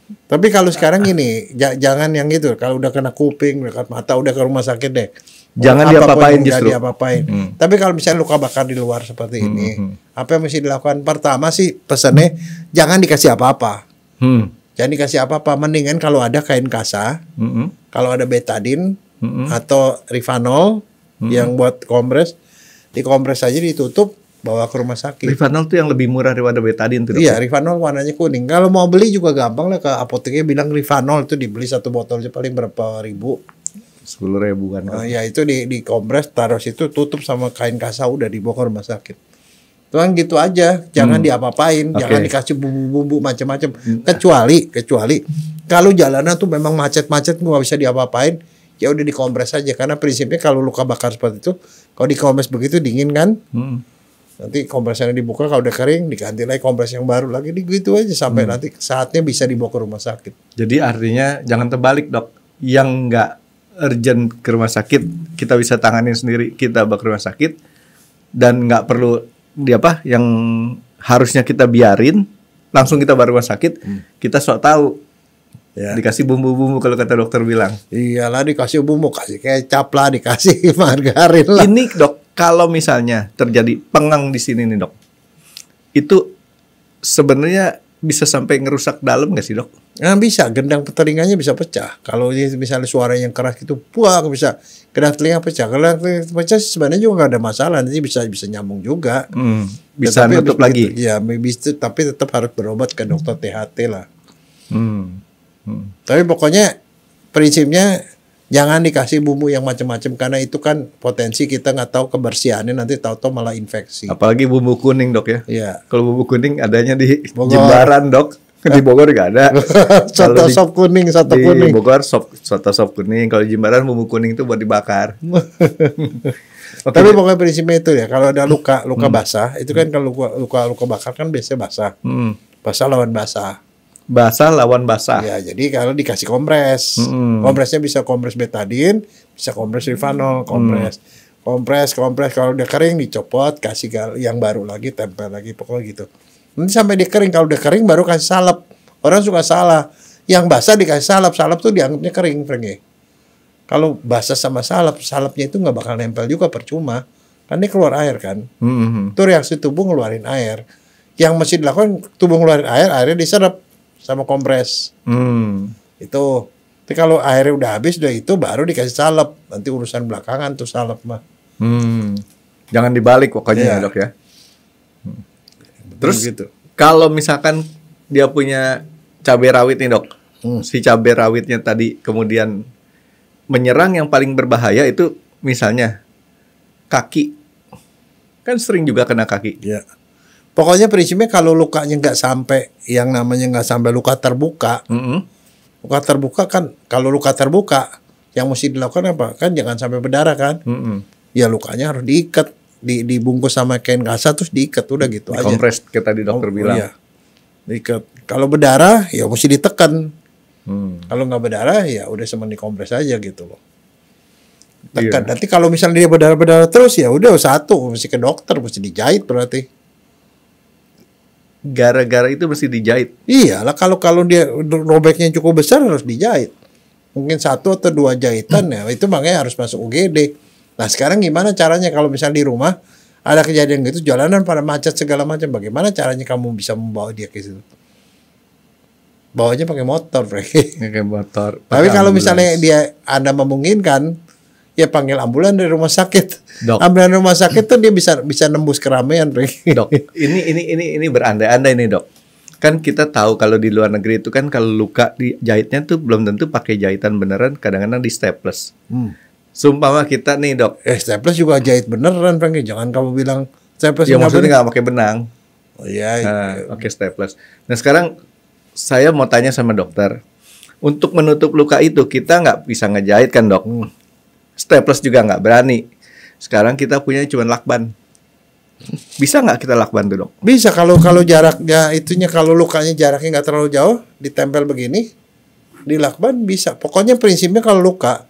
Tapi kalau sekarang gini, jangan yang gitu. Kalau udah kena kuping, dekat mata, udah ke rumah sakit deh. Jangan diapa-apain justru. Tapi kalau misalnya luka bakar di luar seperti ini, apa yang mesti dilakukan? Pertama sih pesannya jangan dikasih apa-apa. Jangan dikasih apa-apa. Mendingan kalau ada kain kasa, kalau ada betadine atau Rivanol yang buat kompres, dikompres aja, ditutup, bawa ke rumah sakit. Rivanol tuh yang lebih murah daripada betadine tuh, Dok? Iya, Rivanol warnanya kuning. Kalau mau beli juga gampang lah, ke apoteknya bilang Rivanol itu dibeli satu botolnya paling berapa ribu. 10.000-an. Ya itu dikompres, taruh situ, tutup sama kain kasa, udah dibawa ke rumah sakit. Tuhan gitu aja, jangan diapa-apain, jangan dikasih bumbu-bumbu macam-macam. Kecuali kalau jalanan tuh memang macet-macet nggak bisa diapa-apain, ya udah dikompres aja. Karena prinsipnya kalau luka bakar seperti itu, kalau dikompres begitu dingin kan, Nanti kompresnya dibuka, kalau udah kering diganti lagi kompres yang baru lagi, gitu aja sampai nanti saatnya bisa dibawa ke rumah sakit. Jadi artinya jangan terbalik dok, yang nggak urgent ke rumah sakit kita bisa tanganin sendiri, kita bawa ke rumah sakit, dan nggak perlu yang harusnya kita biarin langsung kita bawa rumah sakit, kita sok tahu. Ya. Dikasih bumbu-bumbu kalau kata dokter bilang. Iyalah, dikasih bumbu, kasih kecap lah, dikasih margarin lah. Ini dok, kalau misalnya terjadi pengang di sini nih dok, itu sebenarnya bisa sampai ngerusak dalam nggak sih dok? Nah, bisa, gendang telinganya bisa pecah. Kalau misalnya suara yang keras gitu, puang, bisa gendang telinga pecah. Kalau telinga pecah sebenarnya juga nggak ada masalah, nanti bisa nyambung juga. Bisa nutup lagi. Ya, bisa, tapi tetap harus berobat ke dokter THT lah. Tapi pokoknya prinsipnya jangan dikasih bumbu yang macam-macam, karena itu kan potensi kita nggak tahu kebersihannya, nanti tahu-tahu malah infeksi. Apalagi bumbu kuning dok ya. Iya. Kalau bumbu kuning adanya di Bogor. Jimbaran dok. Di Bogor nggak ada. Soto sop kuning, soto kuning. Di Bogor soto sop kuning. Kalau di Jimbaran bumbu kuning itu buat dibakar. Tapi pokoknya prinsipnya itu ya. Kalau ada luka basah, itu kan kalau luka bakar kan biasanya basah. Basah lawan basah. Basah lawan basah. Ya, jadi kalau dikasih kompres, kompresnya bisa kompres betadin, bisa kompres rivanol, kompres. Kalau udah kering dicopot, kasih yang baru lagi, tempel lagi, pokoknya gitu. Nanti sampai dia kering, kalau udah kering baru kasih salep. Orang suka salah. Yang basah dikasih salep tuh dianggapnya kering, Franky. Kalau basah sama salepnya itu nggak bakal nempel juga, percuma. Kan dia keluar air kan. Itu reaksi tubuh ngeluarin air. Yang mesti dilakukan tubuh ngeluarin air, airnya diserap sama kompres. Itu. Tapi kalau airnya udah habis, udah itu baru dikasih salep. Nanti urusan belakangan tuh salep mah. Jangan dibalik pokoknya ya dok ya. Terus gitu. Kalau misalkan dia punya cabai rawit nih dok, si cabai rawitnya tadi kemudian menyerang, yang paling berbahaya itu misalnya kaki, kan sering juga kena kaki. Ya. Pokoknya prinsipnya kalau lukanya nggak sampai, yang namanya nggak sampai luka terbuka, luka terbuka kan, kalau luka terbuka yang mesti dilakukan apa? Kan jangan sampai berdarah kan? Ya lukanya harus diikat. Dibungkus sama kain kasa terus diikat, udah gitu aja. Kompres kayak tadi dokter bilang. Iya. Diikat. Kalau berdarah ya mesti ditekan. Kalau nggak berdarah ya udah cuma dikompres aja gitu loh. Tekan. Iya. Nanti kalau misalnya dia berdarah terus ya udah mesti ke dokter, mesti dijahit berarti. Gara-gara itu mesti dijahit. Iyalah, kalau dia robeknya cukup besar harus dijahit. Mungkin 1 atau 2 jahitan ya, itu makanya harus masuk UGD. Nah sekarang gimana caranya kalau misalnya di rumah ada kejadian gitu, jalanan pada macet segala macam, bagaimana caranya kamu bisa membawa dia ke situ? Bawanya pakai motor, Franky. Pakai motor. Tapi kalau misalnya Anda memungkinkan, ya panggil ambulan dari rumah sakit. Dok. Ambulan rumah sakit tuh dia bisa nembus keramaian, Franky. Dok, ini berandai-andai nih dok. Kan kita tahu kalau di luar negeri itu kan kalau luka dijahitnya tuh belum tentu pakai jahitan beneran, kadang-kadang di staples. Sumpama kita nih dok, staples juga jahit beneran, Franky. Jangan kamu bilang staples. Ya maksudnya nggak pakai benang. Oh iya. Pakai staples. Nah sekarang saya mau tanya sama dokter, untuk menutup luka itu kita nggak bisa ngejahit kan dok? Staples juga nggak berani. Sekarang kita punya cuma lakban. Bisa nggak kita lakban tuh dok? Bisa kalau jaraknya itunya, kalau lukanya jaraknya nggak terlalu jauh, ditempel begini, di lakban bisa. Pokoknya prinsipnya kalau luka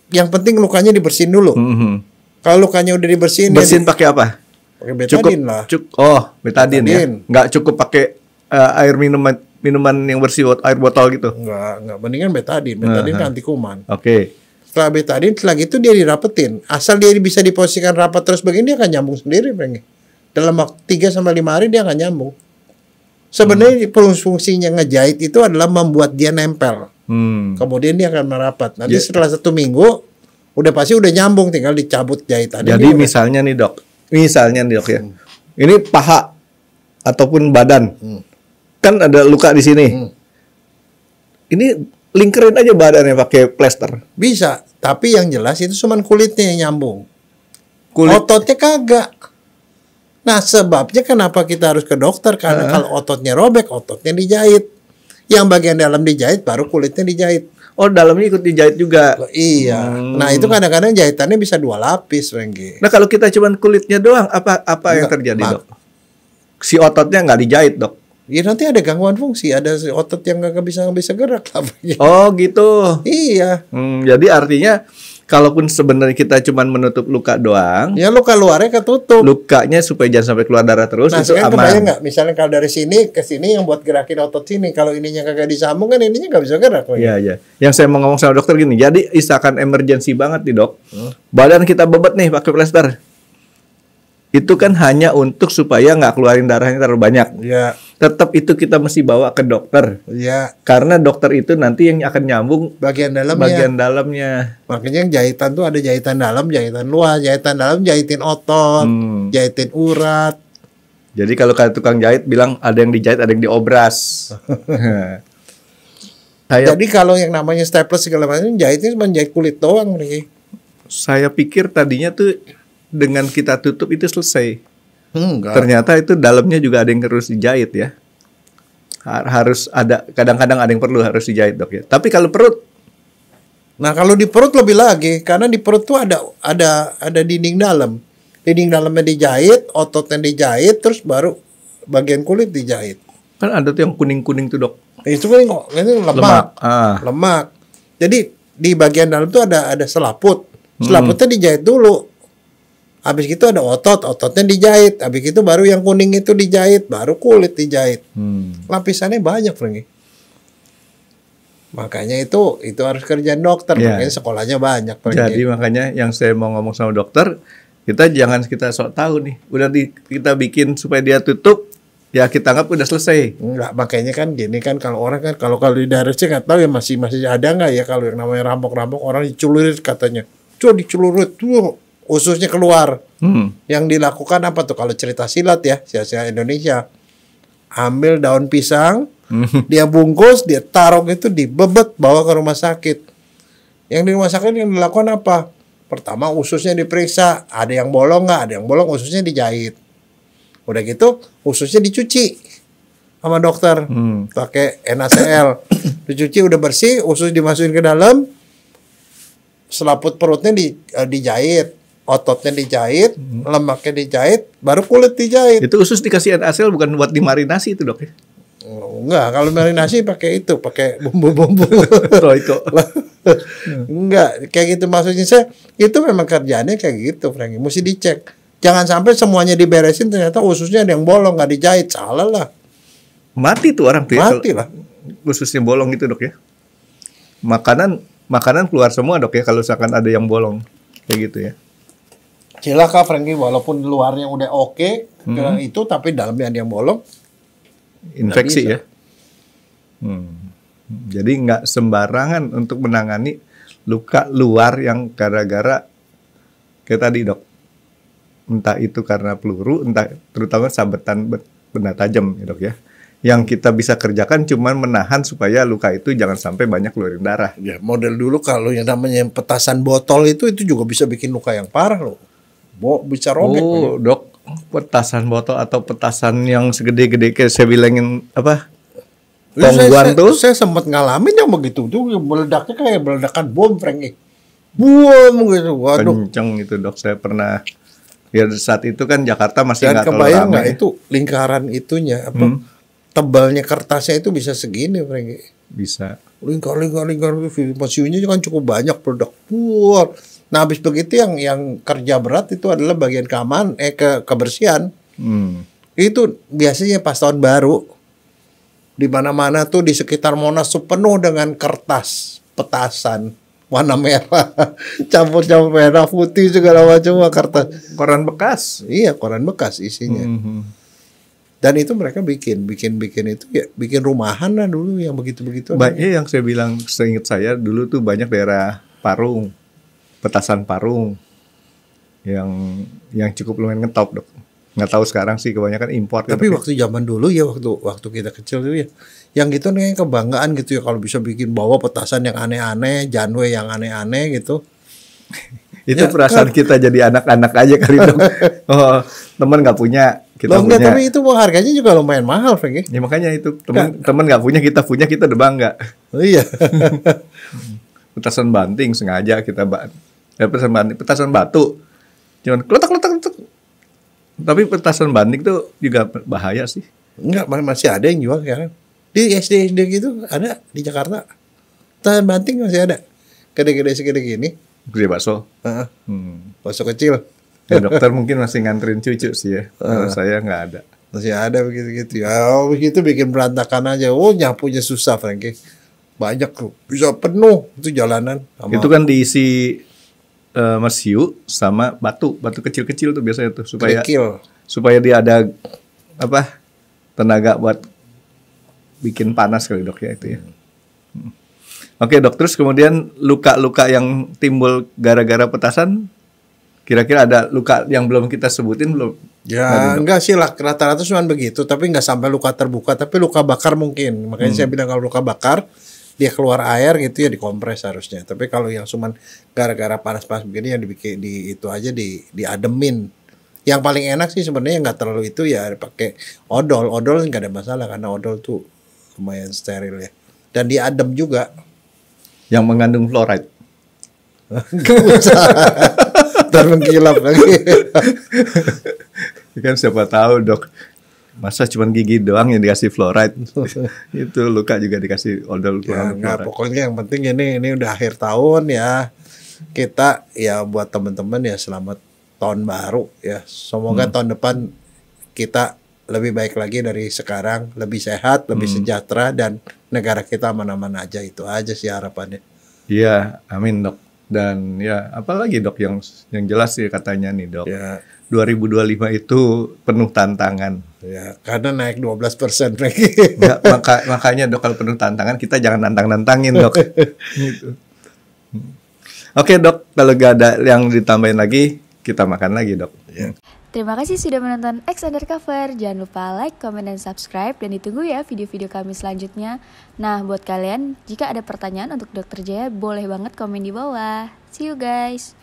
yang penting lukanya dibersihin dulu. Kalau lukanya udah dibersihin, bersihin pakai apa? Pakai betadin lah. Betadin ya. Nggak cukup pakai air minuman yang bersih, air botol gitu. Nggak, mendingan betadin. Betadin kan anti kuman. Oke. Setelah betadin, setelah itu dia dirapetin. Asal dia bisa diposisikan rapat terus begini, dia akan nyambung sendiri, Franky. Dalam waktu 3 sampai 5 hari dia akan nyambung. Sebenarnya fungsinya ngejahit itu adalah membuat dia nempel. Kemudian dia akan merapat. Nanti setelah 1 minggu udah pasti udah nyambung, tinggal dicabut jahitannya. Jadi misalnya nih dok ya, ini paha ataupun badan, kan ada luka di sini. Ini lingkerin aja badannya pakai plester. Bisa, tapi yang jelas itu cuma kulitnya yang nyambung. Ototnya kagak. Nah sebabnya kenapa kita harus ke dokter, karena kalau ototnya robek, ototnya dijahit. Yang bagian dalam dijahit, baru kulitnya dijahit. Oh, dalamnya ikut dijahit juga. Iya. Nah itu kadang-kadang jahitannya bisa 2 lapis, Renggi. Nah, kalau kita cuman kulitnya doang, apa yang Enggak, terjadi, Dok? Si ototnya nggak dijahit, Dok. Ya nanti ada gangguan fungsi, ada otot yang nggak bisa gerak lah. Oh, gitu. Iya. Jadi artinya kalaupun sebenarnya kita cuman menutup luka doang, Ya luka luarnya ketutup. lukanya supaya jangan sampai keluar darah terus, Nah, itu sekarang aman. kebayang nggak? Misalnya kalau dari sini ke sini yang buat gerakin otot sini, kalau ininya kagak disambung kan ininya nggak bisa gerak. Iya, iya. Yang saya mau ngomong sama dokter gini, jadi misalkan emergency banget nih, Dok. Badan kita bebet nih pakai plester. Itu kan hanya untuk supaya nggak keluarin darahnya terlalu banyak. Ya, Tetap itu kita mesti bawa ke dokter. ya. Karena dokter itu nanti yang akan nyambung Bagian dalamnya. bagian dalamnya. Makanya yang jahitan tuh ada jahitan dalam, jahitan luar. Jahitan dalam jahitin otot, jahitin urat. Jadi kalau kayak tukang jahit bilang ada yang dijahit, ada yang diobras. Jadi kalau yang namanya staples segala macam jahitnya cuma jahit kulit doang nih. Saya pikir tadinya tuh dengan kita tutup itu selesai. Enggak. Ternyata itu dalamnya juga ada yang harus dijahit ya. Harus ada, kadang-kadang ada yang perlu harus dijahit, Dok ya. Tapi kalau perut, Nah kalau di perut lebih lagi, karena di perut tuh ada dinding dalam. Dinding dalamnya dijahit, ototnya dijahit, terus baru bagian kulit dijahit. kan ada tuh yang kuning-kuning tuh, Dok. Itu kan itu lemak. Lemak. Jadi di bagian dalam tuh ada selaput. Selaputnya dijahit dulu. Habis itu ada ototnya dijahit. Habis itu baru yang kuning itu dijahit, baru kulit dijahit. Lapisannya banyak, Franky. Makanya itu harus kerjaan dokter, Ya. makanya sekolahnya banyak, Franky. Jadi makanya yang saya mau ngomong sama dokter, kita jangan kita sok tahu nih. Udah kita bikin supaya dia tutup, ya kita anggap udah selesai. Enggak, makanya kan gini kan kalau orang kan kalau di daerah sih nggak tahu ya masih ada nggak ya kalau yang namanya rampok-rampok orang dicelurit katanya. Coba dicelurit tuh ususnya keluar. Yang dilakukan apa tuh kalau cerita silat ya, silat Indonesia. Ambil daun pisang, dia bungkus, dia taruh itu dibebet bawa ke rumah sakit. Yang di rumah sakit yang dilakukan apa? Pertama ususnya diperiksa, ada yang bolong nggak? Ada yang bolong, ususnya dijahit. Udah gitu ususnya dicuci sama dokter pakai NaCl. Dicuci udah bersih, usus dimasukin ke dalam, selaput perutnya dijahit, ototnya dijahit, lemaknya dijahit, baru kulit dijahit. Itu usus dikasih NaCl bukan buat dimarinasi itu, Dok ya? Enggak, kalau marinasi pakai itu, pakai bumbu-bumbu. Royco. Enggak, kayak gitu maksudnya saya. Itu memang kerjaannya kayak gitu, Franky. Mesti dicek. Jangan sampai semuanya diberesin ternyata ususnya ada yang bolong, nggak dijahit. Salah lah. Mati tuh orang tuh ya, Mati lah. ususnya bolong gitu, Dok ya. Makanan keluar semua, Dok ya, kalau misalkan ada yang bolong kayak gitu ya. Silakan Franky, walaupun luarnya udah oke itu, tapi dalamnya ada yang bolong. Infeksi bisa. ya. Jadi nggak sembarangan untuk menangani luka luar yang gara-gara kayak tadi, Dok. Entah itu karena peluru, entah terutama sabetan benda tajam ya, Dok ya. Yang kita bisa kerjakan cuman menahan supaya luka itu jangan sampai banyak keluarin darah. Ya, model dulu kalau yang namanya petasan botol itu juga bisa bikin luka yang parah loh. Bisa robek. Oh, Dok, petasan botol atau petasan yang segede-gede kayak saya bilangin apa? Tongguan tuh. Saya sempat ngalamin yang begitu tuh, meledaknya kayak meledakan bom, Franky. Bom gitu. Waduh. Kenceng itu, Dok. Saya pernah ya saat itu kan Jakarta masih Dan nggak terlalu kebayang ramai. nggak itu lingkaran itunya apa? Tebalnya kertasnya itu bisa segini, Franky. Bisa. Lingkar masiunya kan cukup banyak produk. Wah. Nah, habis begitu yang kerja berat itu adalah bagian kebersihan. Itu biasanya pas tahun baru. Di mana-mana tuh di sekitar Monas tuh penuh dengan kertas petasan warna merah, campur-campur merah putih segala macam kertas. Koran bekas. Iya, koran bekas isinya. Dan itu mereka bikin itu ya, bikin rumahan lah dulu yang begitu-begitu. Banyak yang saya bilang, seingat saya dulu tuh banyak daerah Parung, petasan Parung yang cukup lumayan ngetop, Dok. Nggak tahu sekarang sih, kebanyakan impor. Tapi waktu zaman dulu ya, waktu kita kecil dulu ya, yang gitu nih kebanggaan gitu ya kalau bisa bikin bawa petasan yang aneh-aneh, Janwe yang aneh-aneh gitu. Itu Ya, perasaan kita jadi anak-anak aja kali dok. Oh, teman nggak punya, kita Loh, enggak, punya. tapi itu harganya juga lumayan mahal, Frank. Ya makanya itu teman nggak punya, kita punya, kita udah bangga. Oh, iya. Petasan banting sengaja kita petasan batu. Cuman kletak. Tapi petasan banting tuh juga bahaya sih. Enggak, masih ada yang jual sekarang. Di SD gitu ada di Jakarta. Tahan banting masih ada. Gede-gede segede gini. Gede bakso. Heeh. Hmm. Bakso kecil. Ya, dokter mungkin masih nganterin cucu sih ya. Kalau saya nggak ada. Masih ada begitu-gitu. Ya, begitu bikin berantakan aja. Oh, nyapunya susah, Frankie. Banyak tuh. Bisa penuh itu jalanan. Itu kan diisi mesiu sama batu kecil-kecil tuh biasanya tuh supaya dia ada tenaga buat bikin panas kali dok ya itu ya. Oke dok, terus kemudian luka-luka yang timbul gara-gara petasan, kira-kira ada luka yang belum kita sebutin belum? Ya enggak sih lah, rata-rata cuma begitu, tapi nggak sampai luka terbuka, tapi luka bakar mungkin. Makanya saya bilang kalau luka bakar dia keluar air gitu ya dikompres harusnya. Tapi kalau yang cuman gara-gara panas-panas begini yang dibikin itu aja diademin. Yang paling enak sih sebenarnya nggak terlalu itu ya pakai odol. Odol nggak ada masalah karena odol tuh lumayan steril ya. Dan diadem juga. Yang mengandung fluoride. Nggak usah. Ntar mengkilap lagi. Kan siapa tahu dok. Masa cuma gigi doang yang dikasih fluoride. Itu luka juga dikasih odol Ya, fluoride. nggak, pokoknya yang penting ini udah akhir tahun ya. Kita ya buat teman-teman ya selamat tahun baru ya. Semoga tahun depan kita lebih baik lagi dari sekarang, lebih sehat, lebih sejahtera dan negara kita aman-aman aja, itu aja sih harapannya. Iya, amin dok. Dan ya apalagi dok yang jelas sih katanya nih dok. Ya, 2025 itu penuh tantangan. ya karena naik 12% Nggak, makanya dok kalau penuh tantangan kita jangan nantang-nantangin dok. Gitu. Oke dok, kalau gak ada yang ditambahin lagi, kita makan lagi dok. Ya. Terima kasih sudah menonton X Undercover. Jangan lupa like, comment, dan subscribe. Dan ditunggu ya video-video kami selanjutnya. Nah, buat kalian, jika ada pertanyaan untuk Dr. Jaya, boleh banget komen di bawah. See you guys!